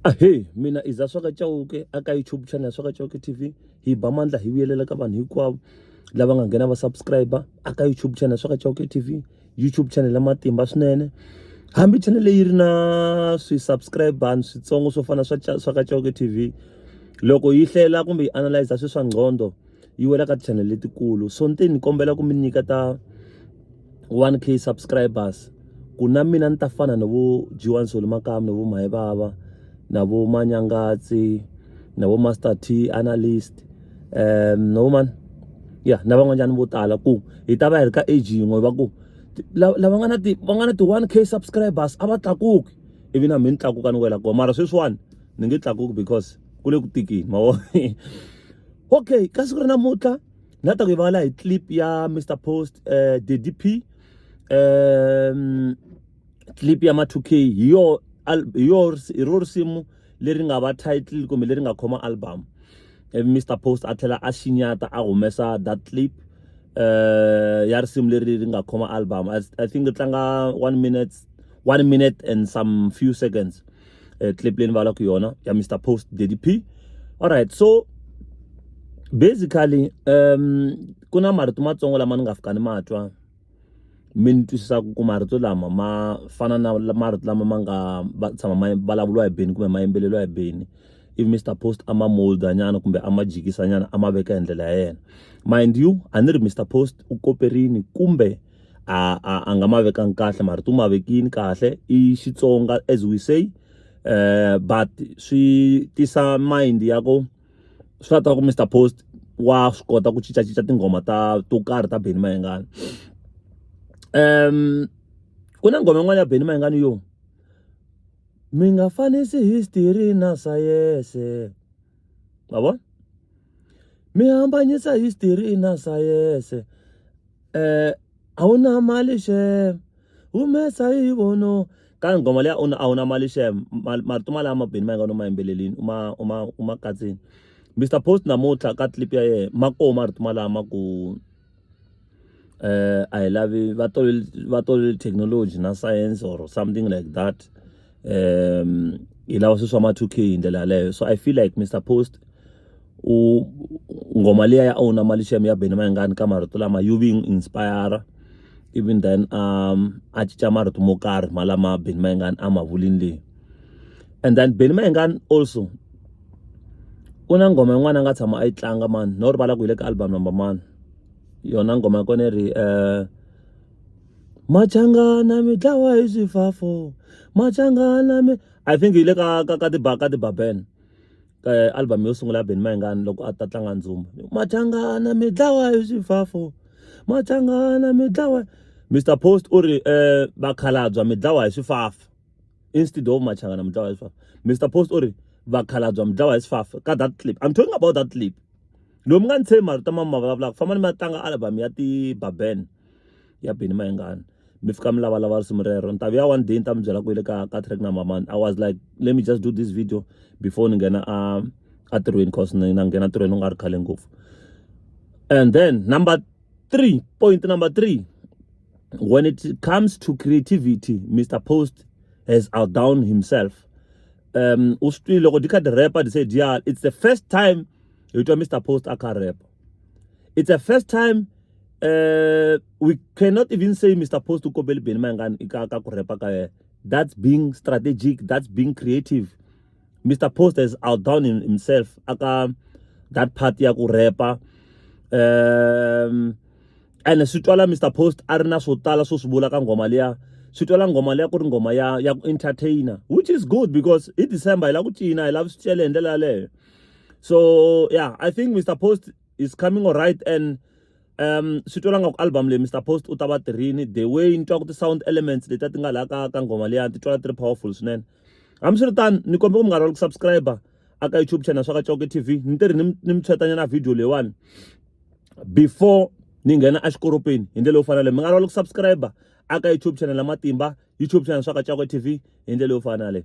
Hey, mina iza Swaka Chauke aka YouTube channel Swaka Chauke TV hi ba mandla hi vuyelela ka vanhu hinkwavo lava nga nghena va subscriber aka YouTube channel Swaka Chauke TV, YouTube channel ya matimba swinene. Hambi channel leyi ri na swi subscriber switsongo swo fana Swaka Chauke TV, loko yi hlela kumbe yi analyze swi swa ngcondo yi wela ka channel letikulu. So ntini kombela ku mi nyika ta 1k subscribers ku na mina ni ta fana no vo G1 Solomakam, no vo Maebaba, na vo Manyangatsi, na vo Master T analyst, no man, yeah, na van'wanyana vo tala ku hi ta va hi ri ka age yin'we va ku lava nga na ti 1k subscribers a va tlakuki, ivi na mina tlakuka ni wela kona, mara sweswiwani ni nge tlakuki because ku le ku tikini ma okay. Ka siku ra namuntlha na ta ku hi vulavula hi clip ya Mr Post DDP, clip ya ma 2k hi ro risimu leri nga va title kumbe leri nga khoma album. Mr Post a tlhela a xinyata a humesa that clip ya risimu leri nga khoma album. I think it tlanga 1 minute and some few seconds, clip leyi ni vulavulaka yona ya Mr Post DDP. Alright, so basically ku na marito matsongo lama ni nga fika ni matwa mi ni twisisa ku marito lama ma fana na marito lama ma nga tshama ma vulavuriwa hi Benny kumbe ma yimbeleriwa hi Benny. If Mr Post ama molda nyana kumbe ama jikisa nyana ama veka hi ndlela ya yena, mind you a ni ri Mr Post u koperini kumbe a nga ma vekangi kahle, marito ma vekini kahle i Xitsonga as we say, but swi tisa mind ya ku swi ta ku Mr Post wa swi kota ku cincacinca tinghoma to karhi ta Benny Mayengani. Ku na nghoma yin'wana ya Benny Mayengani yo mi nga fanisi history na science, yabo mi hambanyisa history na science, a wu na mali she humesa hi vono. Ka nghoma leya a wu na mali she marito malama Benny Mayengani ma yimbelelini uma katsini. Mr Post namuntlha ka clip ya yena ma koma marito malama ku I love va tole technology na science or something like that. Hi lava swi swa ma 2k hi ndlela yaleyo. So I feel like Mr Post ngoma leya ya ona mali shem ya Benny Mayengani ka marito lama you being inspire, even then a cinca marito mo karhi malama Benny Mayengani a ma vulini leyi. And then Benny Mayengani also ku na ngoma yin'wana a nga tshama a yi tlanga man, no rivala ku hi le ka album number man, yona ngoma ya kona ri machangana mi dlawa hi swifafo, machangana mi, I think hi le ka ti Baben, album yo sungula ya Benny Mayengani loko a ta tlanga ndzumba. Machangana mi dlawa hi swifafo, machangana mi dlawa. Mr Post u ri vakhalabya mi dlawa hi swifafa instead of machangana mi dlawa hi swifafa. Mr Post u ri vakhalabya mi dlawa hi swifafa ka that clip. I'm talking about that clip. Lomu nga ni tshembi marito ma vulavulaka famba ni ma tlanga album ya ti Baben ya Benny Mayengani, mi fika mi lavalava risimu rero. Ni ta vuya one day ni ta mi byela ku hi le ka track number man. I was like, let me just do this video before ni nghena a tirhweni cause ni na nghena tirhweni u nga ri khale ngopfu. And then point number 3, when it comes to creativity, Mr Post has outdone himself. Uswi loko di ka di rapper di said yeah, it's the first time Mr Post aka rap. It's the first time we cannot even say Mr Post to kopeli Benny Mayengani ka ku rapa ka. That's being strategic, that's being creative. Mr Post has outdone himself aka that part ya ku rapa. And sitwala Mr Post arina swo tala swo swivula ka ngoma leya, sitwala ngoma leya ku ri ngoma ya ku entertainer, which is good because in December I love ku cina, I love swicele hi ndlela yaleyo. So yeah, I think Mr Post is coming all right. And sitwala nga ku album le Mr Post u ta va tirhini, the way ni twa ku ti sound elements leti ti nga la ka ngoma leya ti twala ti ri powerful swinene. Hambiswiritano ni kombela ku mi nga rivali ku subscribe aka YouTube channel Swaka Chauke TV. Ni tirhi ni mi tshwetanyana video leyiwani before ni nghena a xikoropeni hi ndlela yo fanele. Mi nga rivali ku subscribe aka YouTube channel ya matimba, YouTube channel Swaka Chauke TV hi ndlela yo fanele.